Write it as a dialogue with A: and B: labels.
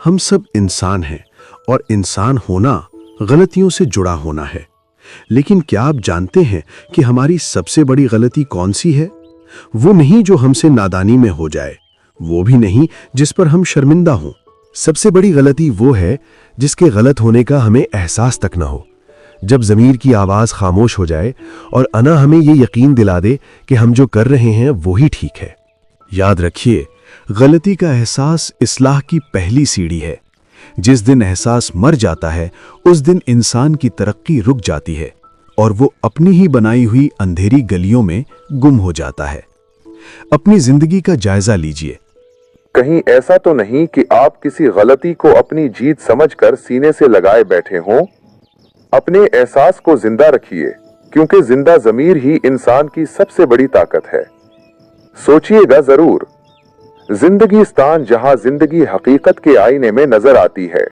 A: ہم سب انسان ہیں اور انسان ہونا غلطیوں سے جڑا ہونا ہے۔ لیکن کیا آپ جانتے ہیں کہ ہماری سب سے بڑی غلطی کون سی ہے؟ وہ نہیں جو ہم سے نادانی میں ہو جائے، وہ بھی نہیں جس پر ہم شرمندہ ہوں۔ سب سے بڑی غلطی وہ ہے جس کے غلط ہونے کا ہمیں احساس تک نہ ہو۔ جب ضمیر کی آواز خاموش ہو جائے اور انا ہمیں یہ یقین دلا دے کہ ہم جو کر رہے ہیں وہی ٹھیک ہے۔ یاد رکھیے، غلطی کا احساس اصلاح کی پہلی سیڑھی ہے۔ جس دن احساس مر جاتا ہے اس دن انسان کی ترقی رک جاتی ہے اور وہ اپنی ہی بنائی ہوئی اندھیری گلیوں میں گم ہو جاتا ہے۔ اپنی زندگی کا جائزہ لیجئے۔
B: کہیں ایسا تو نہیں کہ آپ کسی غلطی کو اپنی جیت سمجھ کر سینے سے لگائے بیٹھے ہوں؟ اپنے احساس کو زندہ رکھیے، کیونکہ زندہ ضمیر ہی انسان کی سب سے بڑی طاقت ہے۔ سوچئے گا ضرور، زندگی ستان جہاں زندگی حقیقت کے آئینے میں نظر آتی ہے۔